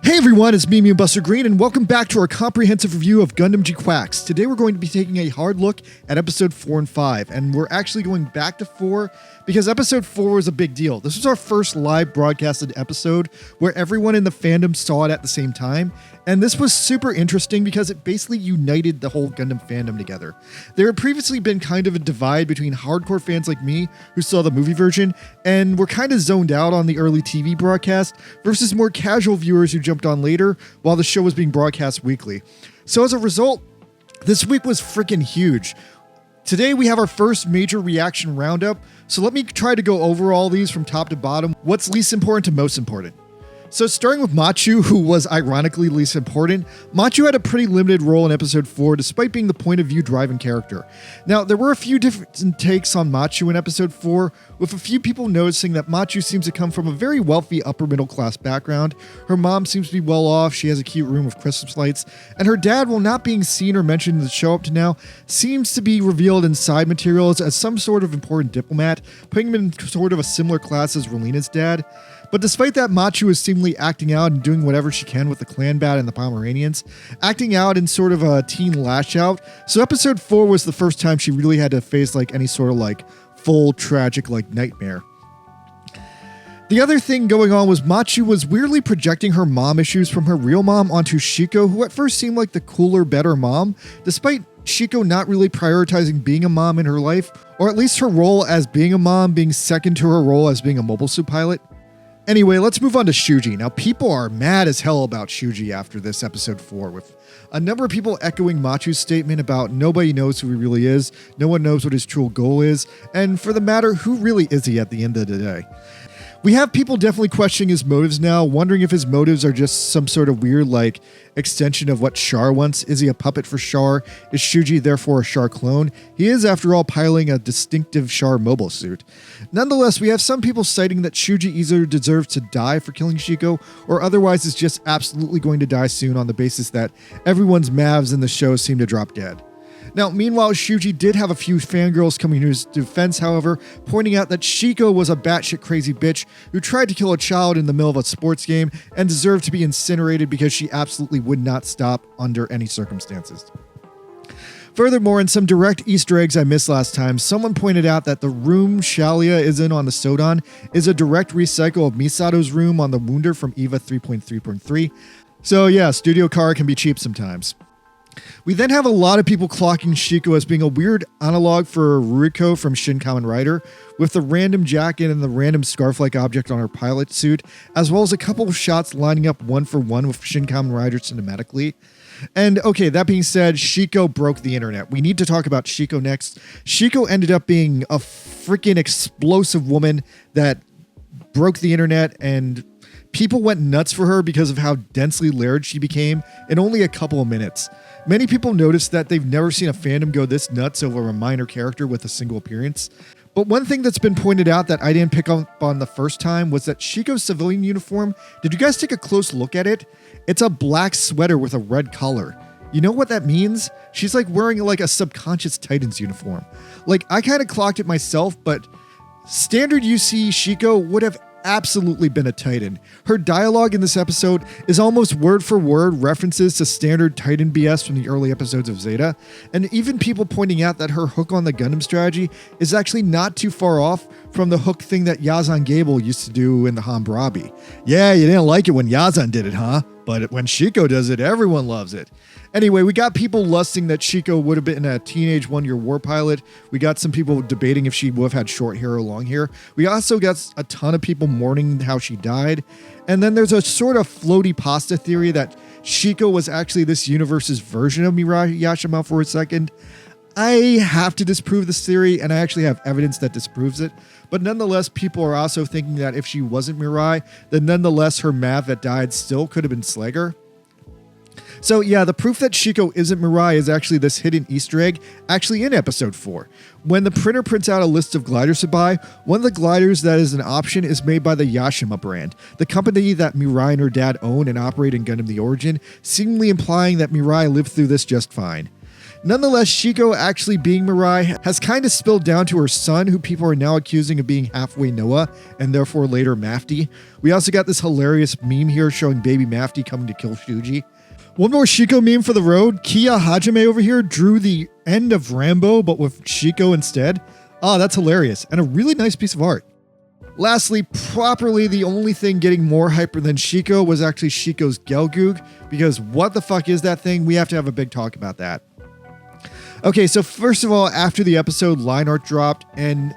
Hey everyone, it's me, Buster Green, and welcome back to our comprehensive review of Gundam G-Quacks. Today we're going to be taking a hard look at episode 4 and 5, and we're actually going back to 4 because episode 4 was a big deal. This was our first live broadcasted episode where everyone in the fandom saw it at the same time, and this was super interesting because it basically united the whole Gundam fandom together. There had previously been kind of a divide between hardcore fans like me, who saw the movie version, and were kind of zoned out on the early TV broadcast, versus more casual viewers who jumped on later while the show was being broadcast weekly. So as a result, this week was freaking huge. Today we have our first major reaction roundup, so let me try to go over all these from top to bottom, what's least important to most important. So starting with Machu, who was ironically least important, Machu had a pretty limited role in episode 4 despite being the point of view driving character. Now, there were a few different takes on Machu in episode 4, with a few people noticing that Machu seems to come from a very wealthy upper middle class background. Her mom seems to be well off, she has a cute room with Christmas lights, and her dad, while not being seen or mentioned in the show up to now, seems to be revealed in side materials as some sort of important diplomat, putting him in sort of a similar class as Relina's dad. But despite that, Machu is seemingly acting out and doing whatever she can with the clan bat and the Pomeranians, acting out in sort of a teen lash out. So episode 4 was the first time she really had to face like any sort of like full tragic like nightmare. The other thing going on was Machu was weirdly projecting her mom issues from her real mom onto Shiko, who at first seemed like the cooler, better mom, despite Shiko not really prioritizing being a mom in her life, or at least her role as being a mom being second to her role as being a mobile suit pilot. Anyway, let's move on to Shuji. Now, people are mad as hell about Shuji after this episode 4, with a number of people echoing Machu's statement about nobody knows who he really is, no one knows what his true goal is, and for the matter, who really is he at the end of the day? We have people definitely questioning his motives now, wondering if his motives are just some sort of weird, like, extension of what Char wants. Is he a puppet for Char? Is Shuji therefore a Char clone? He is, after all, piloting a distinctive Char mobile suit. Nonetheless, we have some people citing that Shuji either deserves to die for killing Shiko, or otherwise is just absolutely going to die soon on the basis that everyone's mavs in the show seem to drop dead. Now, meanwhile, Shuji did have a few fangirls coming to his defense, however, pointing out that Shiko was a batshit crazy bitch who tried to kill a child in the middle of a sports game and deserved to be incinerated because she absolutely would not stop under any circumstances. Furthermore, in some direct Easter eggs I missed last time, someone pointed out that the room Shalia is in on the Sodan is a direct recycle of Misato's room on the Wunder from EVA 3.3.3. So yeah, Studio Car can be cheap sometimes. We then have a lot of people clocking Shiko as being a weird analog for Ruriko from Shin Kamen Rider, with the random jacket and the random scarf-like object on her pilot suit, as well as a couple of shots lining up one for one with Shin Kamen Rider cinematically. And okay, that being said, Shiko broke the internet. We need to talk about Shiko next. Shiko ended up being a freaking explosive woman that broke the internet, and people went nuts for her because of how densely layered she became in only a couple of minutes. Many people noticed that they've never seen a fandom go this nuts over a minor character with a single appearance. But one thing that's been pointed out that I didn't pick up on the first time was that Shiko's civilian uniform, did you guys take a close look at it? It's a black sweater with a red collar. You know what that means? She's like wearing like a subconscious Titan's uniform. Like, I kind of clocked it myself, but standard UC Shiko would have absolutely been a Titan. Her dialogue in this episode is almost word for word references to standard Titan BS from the early episodes of Zeta, and even people pointing out that her hook on the Gundam strategy is actually not too far off from the hook thing that Yazan Gable used to do in the Hammurabi. Yeah, you didn't like it when Yazan did it, huh? But when Shiko does it, everyone loves it. Anyway, we got people lusting that Shiko would have been a teenage one-year war pilot. We got some people debating if she would have had short hair or long hair. We also got a ton of people mourning how she died. And then there's a sort of floaty pasta theory that Shiko was actually this universe's version of Mirai Yashima for a second. I have to disprove this theory, and I actually have evidence that disproves it. But nonetheless, people are also thinking that if she wasn't Mirai, then nonetheless her Mav that died still could have been Slager. So yeah, the proof that Shiko isn't Mirai is actually this hidden Easter egg, actually in episode 4. When the printer prints out a list of gliders to buy, one of the gliders that is an option is made by the Yashima brand, the company that Mirai and her dad own and operate in Gundam the Origin, seemingly implying that Mirai lived through this just fine. Nonetheless, Shiko actually being Mirai has kind of spilled down to her son, who people are now accusing of being halfway Noah and therefore later Mafty. We also got this hilarious meme here showing baby Mafty coming to kill Shuji. One more Shiko meme for the road. Kia Hajime over here drew the end of Rambo, but with Shiko instead. Ah, that's hilarious, and a really nice piece of art. Lastly, properly, the only thing getting more hyper than Shiko was actually Shiko's Gelgoog, because what the fuck is that thing? We have to have a big talk about that. Okay, so first of all, after the episode, line art dropped, and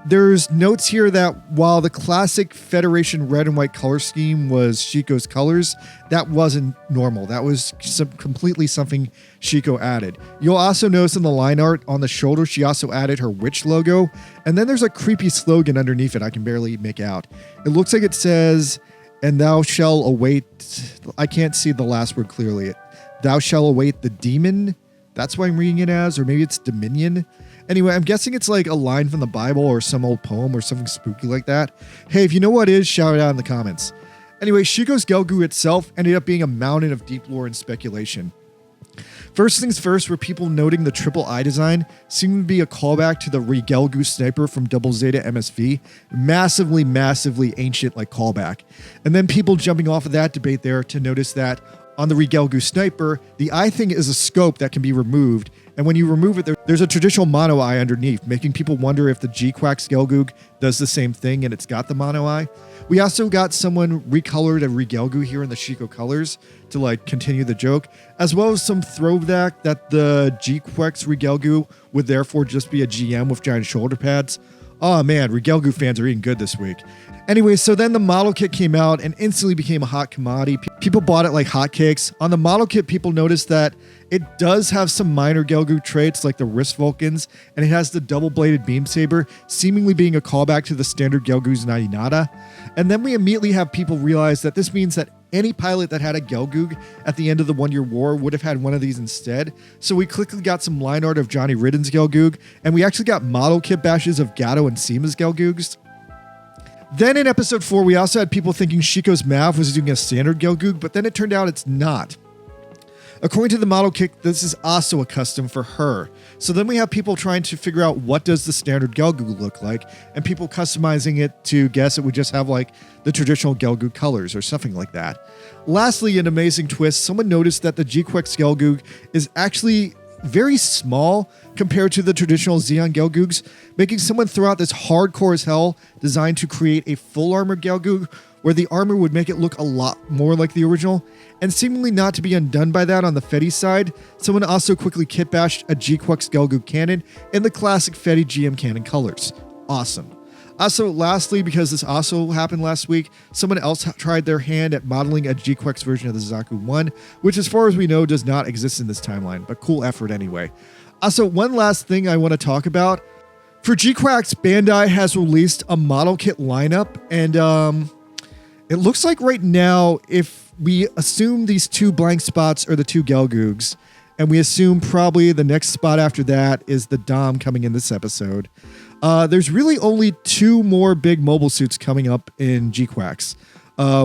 there's notes here that while the classic Federation red and white color scheme was Shiko's colors, that wasn't normal. That was completely something Shiko added. You'll also notice in the line art on the shoulder, she also added her witch logo, and then there's a creepy slogan underneath it I can barely make out. It looks like it says, "And thou shall await," I can't see the last word clearly. "Thou shall await the demon." That's what I'm reading it as, or maybe it's Dominion. Anyway, I'm guessing it's like a line from the Bible or some old poem or something spooky like that. Hey, if you know what it is, shout it out in the comments. Anyway, Shiko's Gelgoog itself ended up being a mountain of deep lore and speculation. First things first were people noting the triple eye design seemed to be a callback to the Regelgu sniper from Double Zeta MSV. Massively ancient like callback. And then people jumping off of that debate there to notice that on the Regelgu sniper, the eye thing is a scope that can be removed, and when you remove it, there's a traditional mono eye underneath, making people wonder if the G-Quacks Gelgoog does the same thing and it's got the mono eye. We also got someone recolored a Regelgu here in the Shiko colors to like continue the joke, as well as some throwback that the G-Quacks Regelgu would therefore just be a GM with giant shoulder pads. Oh man, Regelgu fans are eating good this week. Anyway, so then the model kit came out and instantly became a hot commodity. People bought it like hotcakes. On the model kit, people noticed that it does have some minor Gelgoog traits like the wrist Vulcans, and it has the double-bladed beam saber, seemingly being a callback to the standard Gelgoog's Naginata. And then we immediately have people realize that this means that any pilot that had a Gelgoog at the end of the One-Year War would have had one of these instead. So we quickly got some line art of Johnny Ridden's Gelgoog, and we actually got model kit bashes of Gato and Seema's Gelgoogs. Then in episode 4, we also had people thinking Shiko's Mav was doing a standard Gelgoog, but then it turned out it's not. According to the model kit, this is also a custom for her. So then we have people trying to figure out what does the standard Gelgoog look like, and people customizing it to guess it would just have like the traditional Gelgoog colors or something like that. Lastly, an amazing twist, someone noticed that the G-Quacks Gelgoog is actually very small compared to the traditional Zeon Gelgoogs, making someone throw out this hardcore as hell design to create a full armor Gelgoog where the armor would make it look a lot more like the original, and seemingly not to be undone by that on the Fetty side, someone also quickly kit bashed a G-Quacks Gelgoog cannon in the classic Fetty GM cannon colors. Awesome. Also, lastly, because this also happened last week, someone else tried their hand at modeling a G-Quacks version of the Zaku 1, which as far as we know does not exist in this timeline, but cool effort anyway. Also, one last thing I want to talk about. For G-Quacks, Bandai has released a model kit lineup, and it looks like right now, if we assume these two blank spots are the two Gelgoogs, and we assume probably the next spot after that is the Dom coming in this episode, there's really only two more big mobile suits coming up in G-Quacks.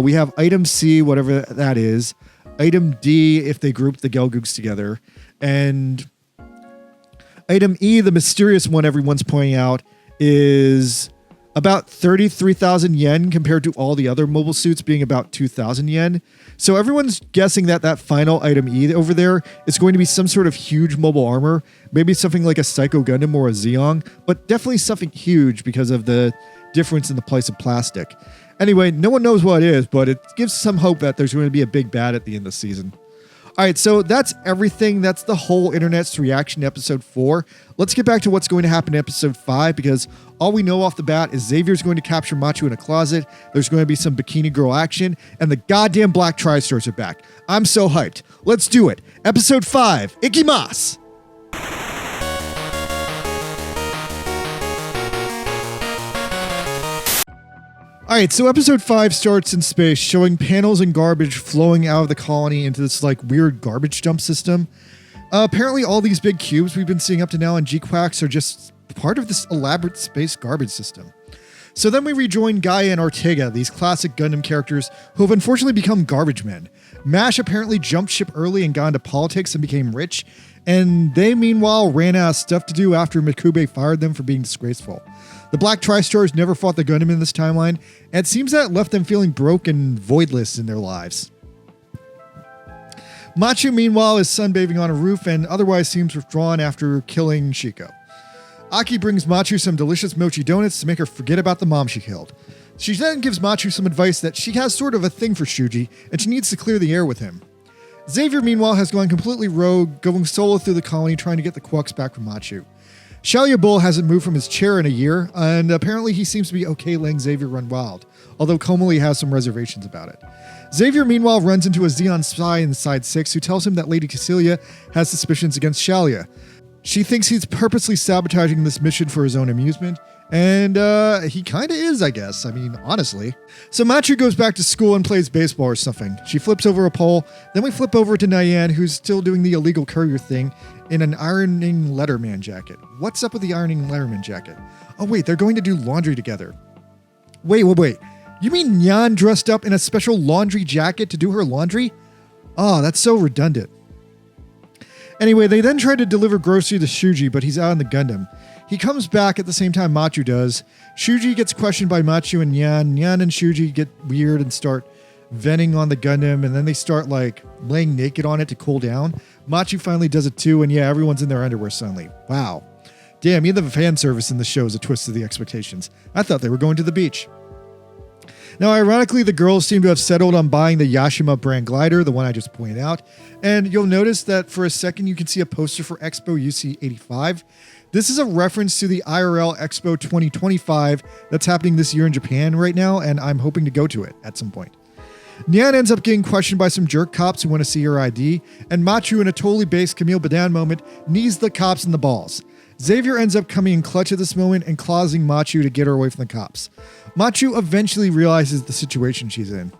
We have Item C, whatever that is, Item D, if they group the Gelgoogs together, and Item E, the mysterious one everyone's pointing out, is about 33,000 yen compared to all the other mobile suits being about 2,000 yen. So everyone's guessing that that final Item E over there is going to be some sort of huge mobile armor, maybe something like a Psycho Gundam or a Zeong, but definitely something huge because of the difference in the price of plastic. Anyway, no one knows what it is, but it gives some hope that there's going to be a big bad at the end of the season. All right, so that's everything. That's the whole internet's reaction to episode 4. Let's get back to what's going to happen in episode 5, because all we know off the bat is Xavier's going to capture Machu in a closet. There's going to be some bikini girl action, and the goddamn black tri-stars are back. I'm so hyped. Let's do it. Episode 5, Ikimasu! Alright, so episode 5 starts in space, showing panels and garbage flowing out of the colony into this like weird garbage dump system. Apparently all these big cubes we've been seeing up to now in G-Quacks are just part of this elaborate space garbage system. So then we rejoin Gaia and Ortega, these classic Gundam characters who have unfortunately become garbage men. MASH apparently jumped ship early and got into politics and became rich, and they meanwhile ran out of stuff to do after Mikube fired them for being disgraceful. The Black Tri-Stars never fought the Gundam in this timeline, and it seems that left them feeling broke and voidless in their lives. Machu, meanwhile, is sunbathing on a roof and otherwise seems withdrawn after killing Shiko. Aki brings Machu some delicious mochi donuts to make her forget about the mom she killed. She then gives Machu some advice that she has sort of a thing for Shuji, and she needs to clear the air with him. Xavier, meanwhile, has gone completely rogue, going solo through the colony trying to get the Quacks back from Machu. Shalia Bull hasn't moved from his chair in a year, and apparently he seems to be okay letting Xavier run wild, although Komali has some reservations about it. Xavier, meanwhile, runs into a Zeon spy in Side 6 who tells him that Lady Cassilia has suspicions against Shalia. She thinks he's purposely sabotaging this mission for his own amusement, and he kind of is, I guess. I mean, honestly. So Machu goes back to school and plays baseball or something. She flips over a pole, then we flip over to Nyann, who's still doing the illegal courier thing in an ironing letterman jacket. What's up with the ironing letterman jacket? Oh wait, they're going to do laundry together. Wait. You mean Nyann dressed up in a special laundry jacket to do her laundry? Oh, that's so redundant. Anyway, they then try to deliver grocery to Shuji, but he's out in the Gundam. He comes back at the same time Machu does. Shuji gets questioned by Machu and Nyann. Nyann and Shuji get weird and start venting on the Gundam, and then they start like laying naked on it to cool down. Machu finally does it too, and yeah, everyone's in their underwear suddenly. Wow. Damn, even the fan service in the show is a twist of the expectations. I thought they were going to the beach. Now, ironically, the girls seem to have settled on buying the Yashima brand glider, the one I just pointed out. And you'll notice that for a second, you can see a poster for Expo UC 85. This is a reference to the IRL Expo 2025 that's happening this year in Japan right now, and I'm hoping to go to it at some point. Nyann ends up getting questioned by some jerk cops who want to see her ID, and Machu, in a totally based Camille Badan moment, knees the cops in the balls. Xavier ends up coming in clutch at this moment and causing Machu to get her away from the cops. Machu eventually realizes the situation she's in.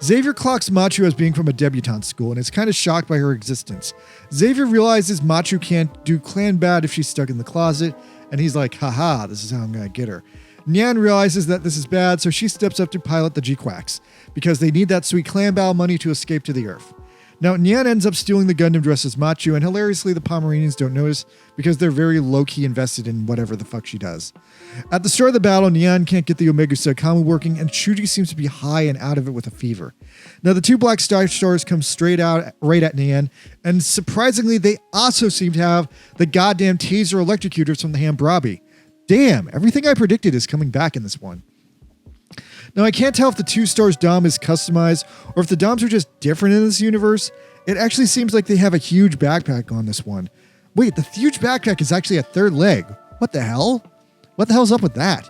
Xavier clocks Machu as being from a debutante school and is kind of shocked by her existence. Xavier realizes Machu can't do clan bad if she's stuck in the closet, and he's like, haha, this is how I'm going to get her. Nyann realizes that this is bad, so she steps up to pilot the G-Quacks, because they need that sweet clan battle money to escape to the Earth. Now, Nyann ends up stealing the Gundam dress as Machu, and hilariously, the Pomeranians don't notice because they're very low-key invested in whatever the fuck she does. At the start of the battle, Nyann can't get the Omega Psychomu working, and Shuji seems to be high and out of it with a fever. Now, the two Black Stars come straight out right at Nyann, and surprisingly, they also seem to have the goddamn taser electrocutors from the Hambrabi. Damn, everything I predicted is coming back in this one. Now, I can't tell if the 2 stars Dom is customized or if the Doms are just different in this universe. It actually seems like they have a huge backpack on this one. Wait, the huge backpack is actually a third leg. What the hell? What the hell's up with that?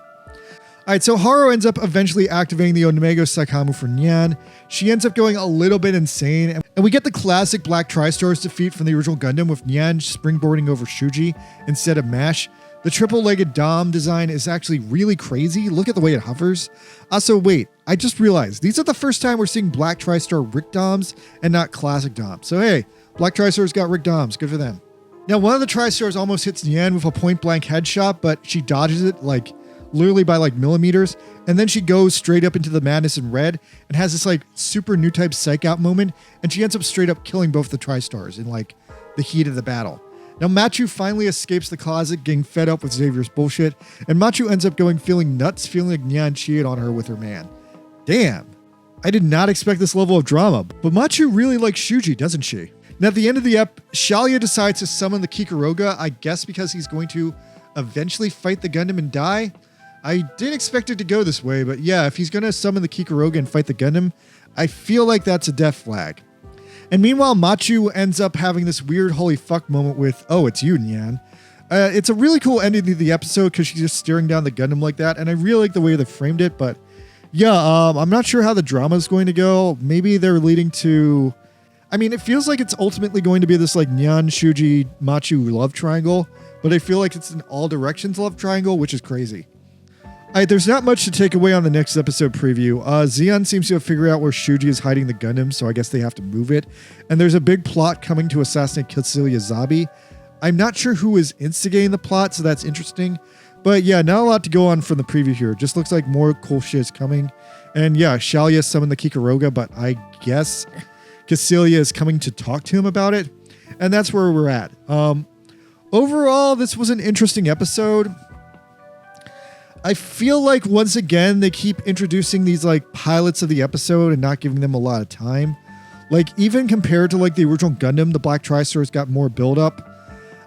Alright, so Haru ends up eventually activating the Omega Psychomu for Nyann. She ends up going a little bit insane, and we get the classic Black Tri-Stars defeat from the original Gundam with Nyann springboarding over Shuji instead of MASH. The triple-legged Dom design is actually really crazy. Look at the way it hovers. Also, wait, I just realized these are the first time we're seeing Black Tri-Star Rick Doms and not classic Doms. So hey, Black Tri-Stars got Rick Doms. Good for them. Now, one of the Tri-Stars almost hits Nyann with a point-blank headshot, but she dodges it like literally by like millimeters, and then she goes straight up into the madness in red and has this like super new type psych out moment, and she ends up straight up killing both the Tri-Stars in like the heat of the battle. Now, Machu finally escapes the closet, getting fed up with Xavier's bullshit, and Machu ends up feeling nuts, feeling like Nyann cheated on her with her man. Damn. I did not expect this level of drama, but Machu really likes Shuji, doesn't she? Now, at the end of the ep, Shalia decides to summon the Kikuroga, I guess because he's going to eventually fight the Gundam and die. I didn't expect it to go this way, but yeah, if he's going to summon the Kikuroga and fight the Gundam, I feel like that's a death flag. And meanwhile, Machu ends up having this weird holy fuck moment with, oh, it's you, Nyann. It's a really cool ending to the episode because she's just staring down the Gundam like that, and I really like the way they framed it, but yeah, I'm not sure how the drama is going to go. Maybe they're leading to... I mean, it feels like it's ultimately going to be this like Nyann, Shuji, Machu love triangle, but I feel like it's an all directions love triangle, which is crazy. Alright, there's not much to take away on the next episode preview. Zeon seems to have figured out where Shuji is hiding the Gundam, so I guess they have to move it. And there's a big plot coming to assassinate Cassilia Zabi. I'm not sure who is instigating the plot, so that's interesting. But yeah, not a lot to go on from the preview here. Just looks like more cool shit is coming. And yeah, Shalia summoned the Kikaroga, but I guess Cassilia is coming to talk to him about it. And that's where we're at. Overall, this was an interesting episode. I feel like once again, they keep introducing these like pilots of the episode and not giving them a lot of time. Like even compared to like the original Gundam, the Black Tri-Stars got more build up.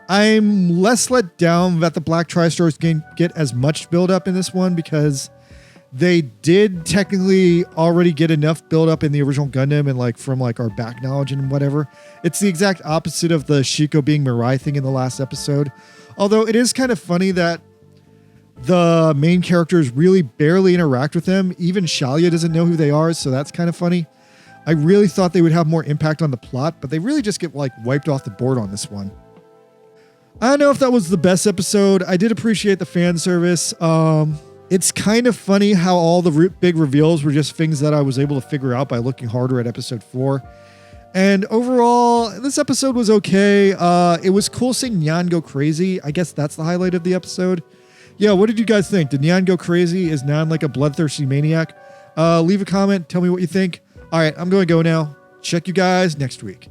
I'm less let down that the Black Tri-Stars get as much build up in this one because they did technically already get enough build up in the original Gundam and like from like our back knowledge and whatever. It's the exact opposite of the Shiko being Mirai thing in the last episode. Although it is kind of funny that the main characters really barely interact with them. Even Shalia doesn't know who they are, so that's kind of funny. I really thought they would have more impact on the plot, but they really just get like wiped off the board on this one. I don't know if that was the best episode. I did appreciate the fan service. It's kind of funny how all the big reveals were just things that I was able to figure out by looking harder at episode 4. And overall, this episode was okay. It was cool seeing Nyann go crazy. I guess that's the highlight of the episode. Yeah, what did you guys think? Did Nyann go crazy? Is Nyann like a bloodthirsty maniac? Leave a comment. Tell me what you think. All right, I'm going to go now. Check you guys next week.